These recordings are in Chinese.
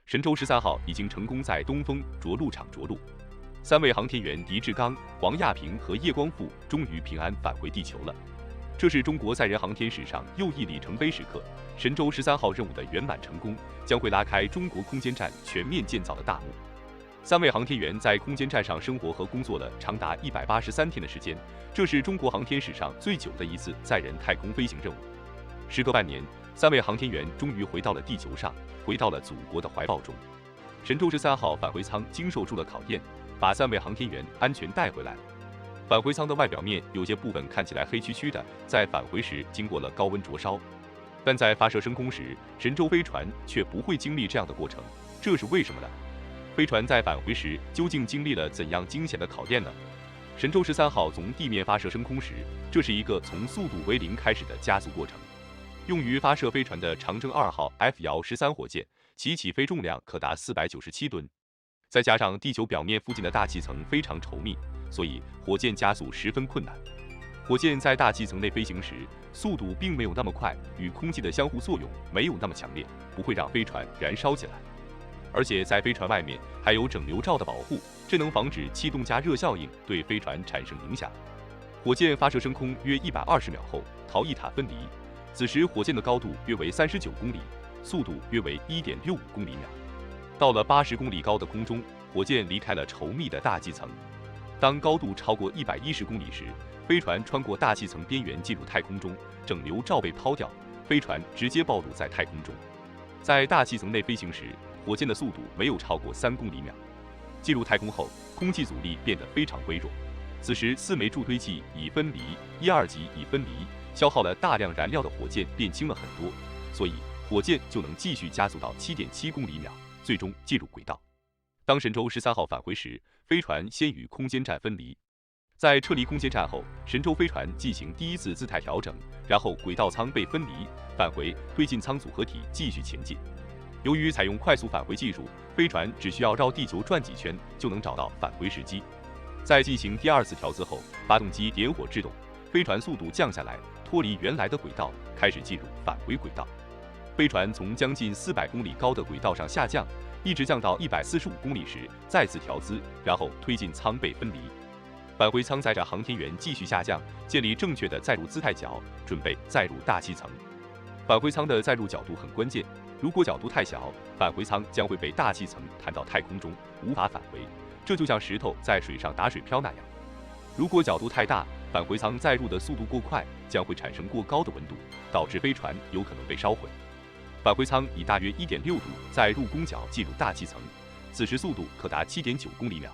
神舟13号已经成功在东风着陆场着陆，3位航天员狄志刚、王亚平和叶光富终于平安返回地球了。这是中国载人航天史上又一里程碑时刻，神舟13号任务的圆满成功，将会拉开中国空间站全面建造的大幕。3位航天员在空间站上生活和工作了长达183天的时间，这是中国航天史上最久的一次载人太空飞行任务。时隔半年，3位航天员终于回到了地球上，回到了祖国的怀抱中。神舟13号返回舱经受住了考验，把3位航天员安全带回来了。返回舱的外表面有些部分看起来黑黢黢的，在返回时经过了高温灼烧，但在发射升空时，神舟飞船却不会经历这样的过程，这是为什么呢？飞船在返回时究竟经历了怎样惊险的考验呢？神舟13号从地面发射升空时，这是一个从速度为0开始的加速过程。用于发射飞船的长征2号 F-13火箭，其起飞重量可达497吨，再加上地球表面附近的大气层非常稠密，所以火箭加速十分困难。火箭在大气层内飞行时，速度并没有那么快，与空气的相互作用没有那么强烈，不会让飞船燃烧起来。而且在飞船外面还有整流罩的保护，这能防止气动加热效应对飞船产生影响。火箭发射升空约120秒后，逃逸塔分离，此时火箭的高度约为39公里，速度约为1.65公里秒。到了80公里高的空中，火箭离开了稠密的大气层。当高度超过110公里时，飞船穿过大气层边缘进入太空中，整流罩被抛掉，飞船直接暴露在太空中。在大气层内飞行时，火箭的速度没有超过3公里秒。进入太空后，空气阻力变得非常微弱，此时4枚助推器已分离，1、2级已分离，消耗了大量燃料的火箭变轻了很多，所以火箭就能继续加速到7.7公里秒，最终进入轨道。当神舟13号返回时，飞船先与空间站分离。在撤离空间站后，神舟飞船进行第一次姿态调整，然后轨道舱被分离，返回推进舱组合体继续前进。由于采用快速返回技术，飞船只需要绕地球转几圈就能找到返回时机。在进行第2次调姿后，发动机点火制动，飞船速度降下来，脱离原来的轨道，开始进入返回轨道。飞船从将近400公里高的轨道上下降，一直降到145公里时再次调姿，然后推进舱被分离。返回舱载着航天员继续下降，建立正确的载入姿态角，准备载入大气层。返回舱的载入角度很关键，如果角度太小，返回舱将会被大气层弹到太空中，无法返回，这就像石头在水上打水漂那样。如果角度太大，返回舱载入的速度过快，将会产生过高的温度，导致飞船有可能被烧毁。返回舱以大约1.6度在入弓角进入大气层，此时速度可达7.9公里秒。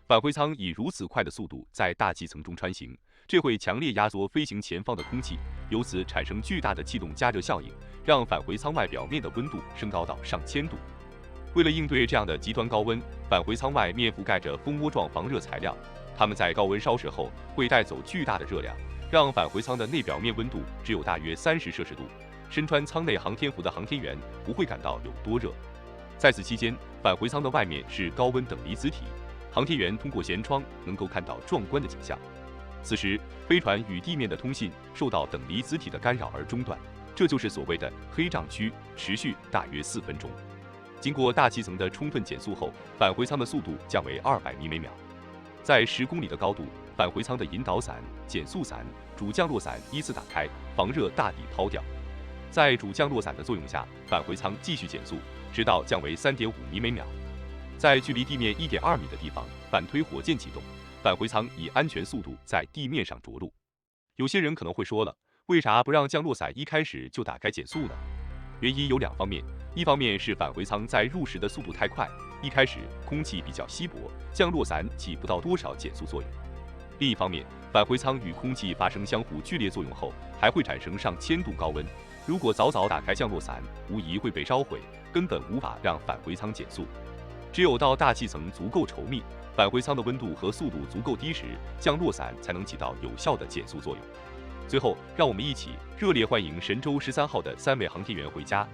返回舱以如此快的速度在大气层中穿行，这会强烈压缩飞行前方的空气，由此产生巨大的气动加热效应，让返回舱外表面的温度升高到上千度。为了应对这样的极端高温，返回舱外面覆盖着蜂窝状防热材料，它们在高温烧蚀后会带走巨大的热量，让返回舱的内表面温度只有大约30摄氏度。身穿舱内航天服的航天员不会感到有多热。在此期间，返回舱的外面是高温等离子体，航天员通过舷窗能够看到壮观的景象。此时，飞船与地面的通信受到等离子体的干扰而中断，这就是所谓的黑障区，持续大约4分钟。经过大气层的充分减速后，返回舱的速度降为200米每秒。在10公里的高度，返回舱的引导伞、减速伞、主降落伞依次打开，防热大底抛掉。在主降落伞的作用下，返回舱继续减速，直到降为3.5米每秒。在距离地面1.2米的地方，反推火箭启动，返回舱以安全速度在地面上着陆。有些人可能会说了，为啥不让降落伞一开始就打开减速呢？原因有2方面，一方面是返回舱在入时的速度太快，一开始空气比较稀薄，降落伞起不到多少减速作用。另一方面，返回舱与空气发生相互剧烈作用后，还会产生上千度高温。如果早早打开降落伞，无疑会被烧毁，根本无法让返回舱减速。只有到大气层足够稠密，返回舱的温度和速度足够低时，降落伞才能起到有效的减速作用。最后，让我们一起热烈欢迎神舟13号的3位航天员回家，